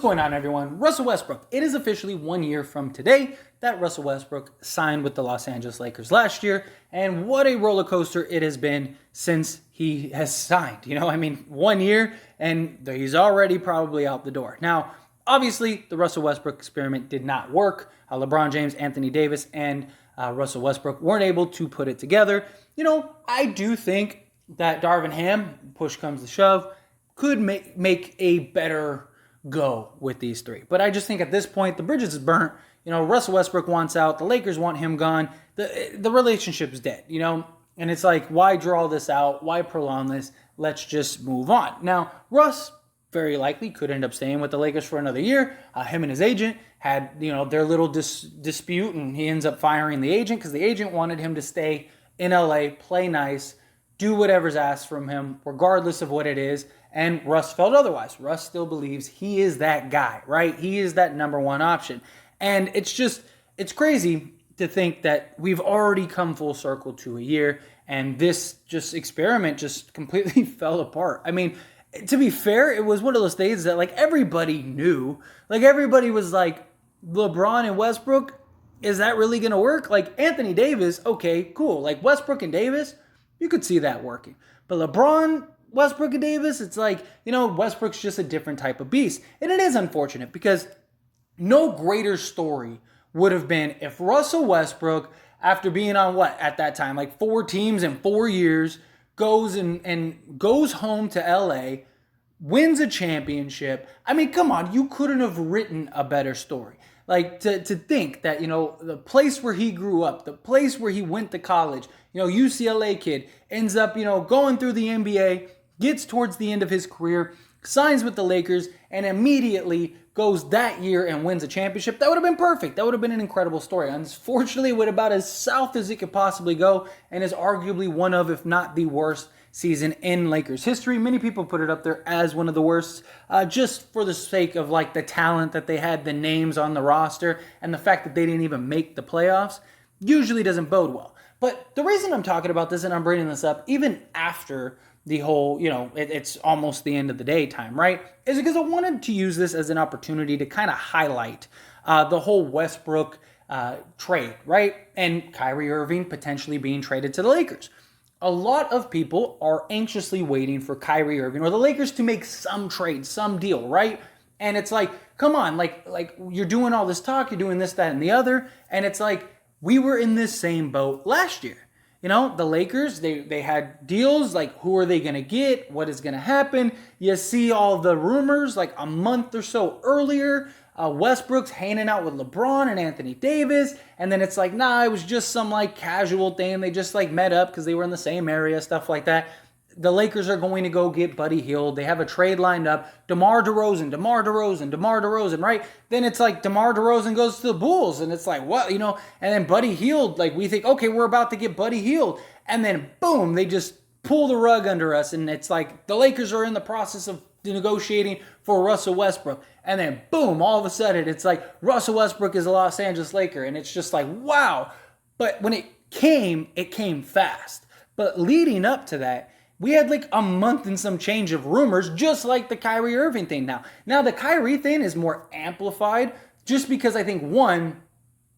What's going on, everyone? Russell Westbrook. It is officially 1 year from today that Russell Westbrook signed with the Los Angeles Lakers last year, and what a roller coaster it has been since he has signed. 1 year, and he's already probably out the door. Now, obviously, the Russell Westbrook experiment did not work. LeBron James, Anthony Davis, and Russell Westbrook weren't able to put it together. I do think that Darvin Ham, push comes to shove, could make a better go with these three. But I just think at this point, the bridges is burnt. Russell Westbrook wants out. The Lakers want him gone. The relationship is dead, And it's like, why draw this out? Why prolong this? Let's just move on. Now, Russ very likely could end up staying with the Lakers for another year. Him and his agent had, their little dispute, and he ends up firing the agent because the agent wanted him to stay in LA, play nice, do whatever's asked from him, regardless of what it is. And Russ felt otherwise. Russ still believes he is that guy, right? He is that number one option. And it's crazy to think that we've already come full circle to a year, and this experiment just completely fell apart. I mean, to be fair, it was one of those days that everybody knew. Everybody was like, LeBron and Westbrook, is that really going to work? Anthony Davis, okay, cool. Westbrook and Davis, you could see that working. But LeBron, Westbrook and Davis, it's Westbrook's just a different type of beast. And it is unfortunate because no greater story would have been if Russell Westbrook, after being on at that time, 4 teams in 4 years, goes and goes home to LA, wins a championship. I mean, come on, you couldn't have written a better story. To think that, the place where he grew up, the place where he went to college, UCLA kid, ends up, going through the NBA, gets towards the end of his career, signs with the Lakers, and immediately goes that year and wins a championship. That would have been perfect. That would have been an incredible story. Unfortunately, it went about as south as it could possibly go, and is arguably one of, if not the worst, season in Lakers history. Many people put it up there as one of the worst, just for the sake of the talent that they had, the names on the roster, and the fact that they didn't even make the playoffs usually doesn't bode well. But the reason I'm talking about this and I'm bringing this up, even after the whole, it's almost the end of the day time, right, is because I wanted to use this as an opportunity to kind of highlight the whole Westbrook trade, right, and Kyrie Irving potentially being traded to the Lakers. A lot of people are anxiously waiting for Kyrie Irving or the Lakers to make some trade, some deal, right? And it's come on, you're doing all this talk, you're doing this, that, and the other, and it's we were in this same boat last year. The Lakers, they had deals, who are they going to get? What is going to happen? You see all the rumors, a month or so earlier, Westbrook's hanging out with LeBron and Anthony Davis, and then it's nah, it was just some casual thing. They just met up because they were in the same area, stuff like that. The Lakers are going to go get Buddy Hield. They have a trade lined up. DeMar DeRozan, right? Then it's DeMar DeRozan goes to the Bulls, and it's what, and then Buddy Hield, we think, okay, we're about to get Buddy Hield, and then boom, they just pull the rug under us, and it's the Lakers are in the process of negotiating for Russell Westbrook, and then boom, all of a sudden, it's Russell Westbrook is a Los Angeles Laker, and it's just wow. But when it came fast. But leading up to that, we had a month and some change of rumors, just like the Kyrie Irving thing now. Now, the Kyrie thing is more amplified just because I think, one,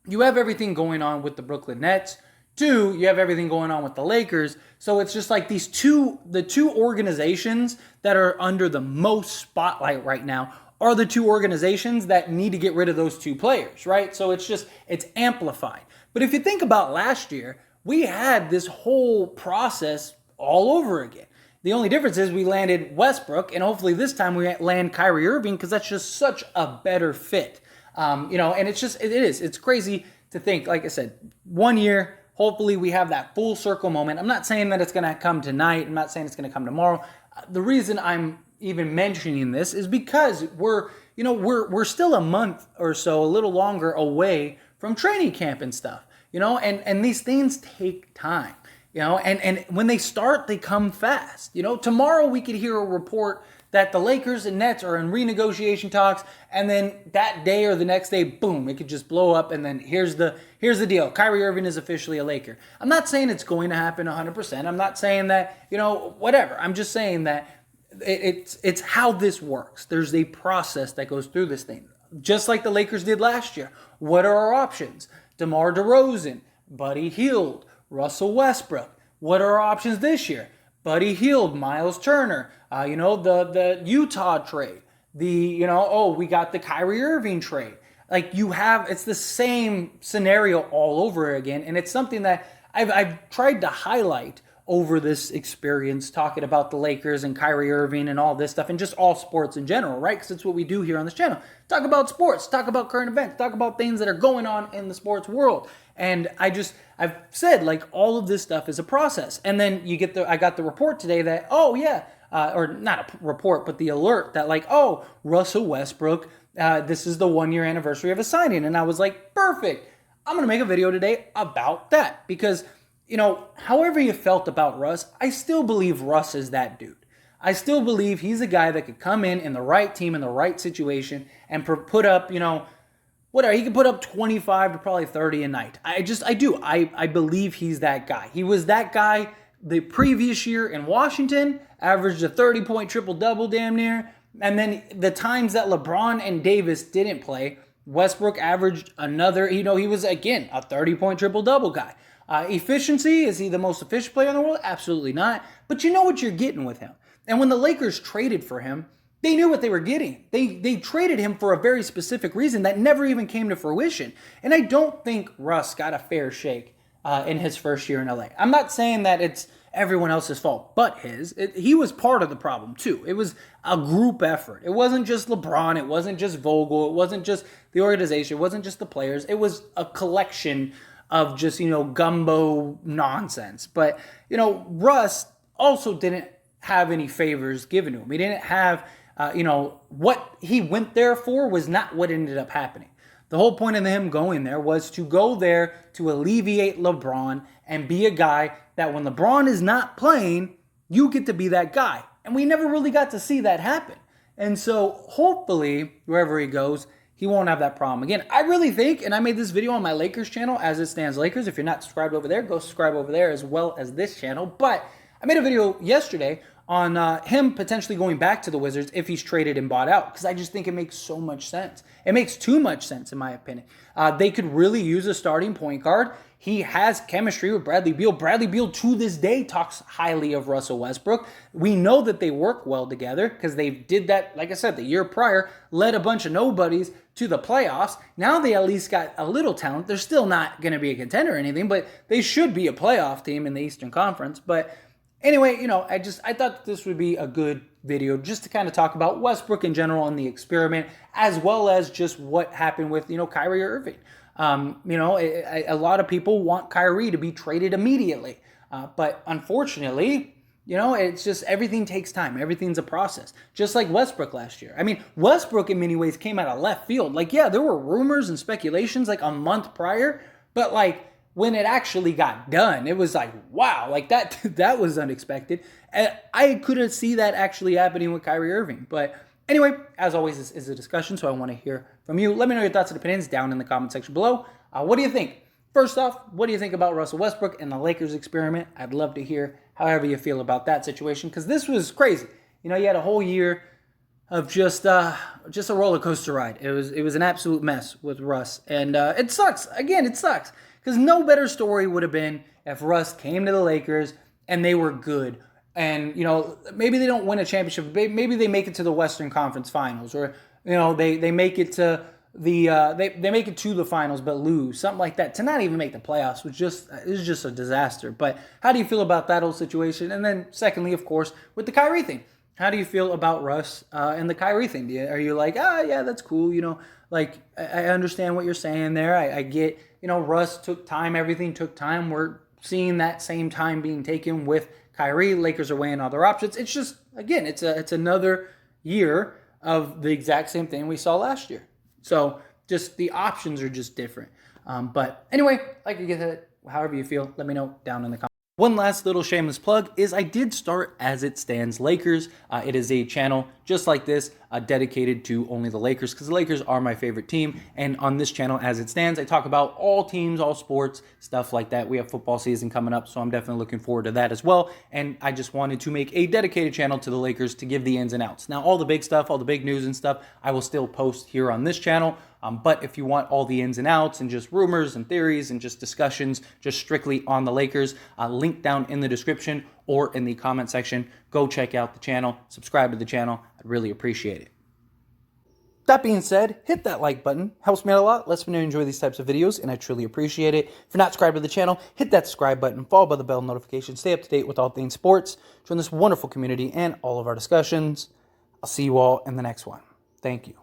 you have everything going on with the Brooklyn Nets. 2, you have everything going on with the Lakers. So it's just the two organizations that are under the most spotlight right now are the two organizations that need to get rid of those 2 players, right? So it's amplified. But if you think about last year, we had this whole process all over again. The only difference is we landed Westbrook, and hopefully this time we land Kyrie Irving because that's just such a better fit. And it's crazy to think, like I said, 1 year, hopefully we have that full circle moment. I'm not saying that it's going to come tonight. I'm not saying it's going to come tomorrow. The reason I'm even mentioning this is because we're still a month or so, a little longer away from training camp and stuff, and these things take time. And when they start, they come fast. Tomorrow we could hear a report that the Lakers and Nets are in renegotiation talks, and then that day or the next day, boom, it could just blow up, and then here's the deal. Kyrie Irving is officially a Laker. I'm not saying it's going to happen 100%. I'm not saying that, whatever. I'm just saying that it's how this works. There's a process that goes through this thing. Just like the Lakers did last year. What are our options? DeMar DeRozan, Buddy Hield, Russell Westbrook. What are our options this year? Buddy Hield, Miles Turner, the Utah trade. We got the Kyrie Irving trade. Like it's the same scenario all over again. And it's something that I've tried to highlight over this experience, talking about the Lakers and Kyrie Irving and all this stuff, and just all sports in general, right? Because it's what we do here on this channel. Talk about sports, talk about current events, talk about things that are going on in the sports world. And I've said, like, all of this stuff is a process. And then I got the report today that, or not a report, but the alert that, like, Russell Westbrook, this is the 1-year anniversary of his signing. And I was like, perfect. I'm going to make a video today about that because, however you felt about Russ, I still believe Russ is that dude. I still believe he's a guy that could come in the right team, in the right situation, and put up, whatever. He could put up 25 to probably 30 a night. I do. I believe he's that guy. He was that guy the previous year in Washington, averaged a 30-point triple-double damn near. And then the times that LeBron and Davis didn't play, Westbrook averaged another, he was, again, a 30-point triple-double guy. Efficiency, is he the most efficient player in the world? Absolutely not. But you know what you're getting with him. And when the Lakers traded for him, they knew what they were getting. They traded him for a very specific reason that never even came to fruition. And I don't think Russ got a fair shake in his first year in LA. I'm not saying that it's everyone else's fault but his. He was part of the problem too. It was a group effort. It wasn't just LeBron. It wasn't just Vogel. It wasn't just the organization. It wasn't just the players. It was a collection of just, gumbo nonsense. But, Russ also didn't have any favors given to him. He didn't have, what he went there for was not what ended up happening. The whole point of him going there was to go there to alleviate LeBron and be a guy that when LeBron is not playing, you get to be that guy. And we never really got to see that happen. And so hopefully, wherever he goes, he won't have that problem again. I really think, and I made this video on my Lakers channel, As It Stands Lakers. If you're not subscribed over there, go subscribe over there as well as this channel. But I made a video yesterday on him potentially going back to the Wizards if he's traded and bought out, because I just think it makes so much sense. It makes too much sense, in my opinion. They could really use a starting point guard. He has chemistry with Bradley Beal. Bradley Beal, to this day, talks highly of Russell Westbrook. We know that they work well together because they did that, like I said, the year prior, led a bunch of nobodies to the playoffs. Now they at least got a little talent. They're still not going to be a contender or anything, but they should be a playoff team in the Eastern Conference. But anyway, I thought this would be a good video just to kind of talk about Westbrook in general and the experiment, as well as just what happened with, Kyrie Irving. A lot of people want Kyrie to be traded immediately. But unfortunately, it's just everything takes time. Everything's a process. Just like Westbrook last year. I mean, Westbrook in many ways came out of left field. Like, yeah, there were rumors and speculations like a month prior, but like, when it actually got done, it was like, wow, like that was unexpected. And I couldn't see that actually happening with Kyrie Irving. But anyway, as always, this is a discussion, so I want to hear from you. Let me know your thoughts and opinions down in the comment section below. What do you think? First off, what do you think about Russell Westbrook and the Lakers experiment? I'd love to hear however you feel about that situation, because this was crazy. You had a whole year of just a roller coaster ride. It was an absolute mess with Russ, and it sucks. Again, it sucks. Because no better story would have been if Russ came to the Lakers and they were good. And, maybe they don't win a championship. Maybe they make it to the Western Conference Finals. Or, they make it to they make it to the finals but lose. Something like that. To not even make the playoffs was just a disaster. But how do you feel about that whole situation? And then secondly, of course, with the Kyrie thing. How do you feel about Russ and the Kyrie thing? Are you like, yeah, that's cool, Like, I understand what you're saying there. I get, Russ took time. Everything took time. We're seeing that same time being taken with Kyrie. Lakers are weighing other options. It's just, again, it's another year of the exact same thing we saw last year. So just the options are just different. But anyway, like you get it, however you feel, let me know down in the comments. One last little shameless plug is I did start As It Stands Lakers. It is a channel just like this, dedicated to only the Lakers, because the Lakers are my favorite team. And on this channel, as it stands, I talk about all teams, all sports, stuff like that. We have football season coming up, so I'm definitely looking forward to that as well. And I just wanted to make a dedicated channel to the Lakers to give the ins and outs. Now, all the big stuff, all the big news and stuff, I will still post here on this channel. But if you want all the ins and outs and just rumors and theories and just discussions just strictly on the Lakers, link down in the description or in the comment section. Go check out the channel, subscribe to the channel. I'd really appreciate it. That being said, hit that like button. Helps me out a lot, lets me know you enjoy these types of videos, and I truly appreciate it. If you're not subscribed to the channel, hit that subscribe button, followed by the bell notification. Stay up to date with all things sports. Join this wonderful community and all of our discussions. I'll see you all in the next one. Thank you.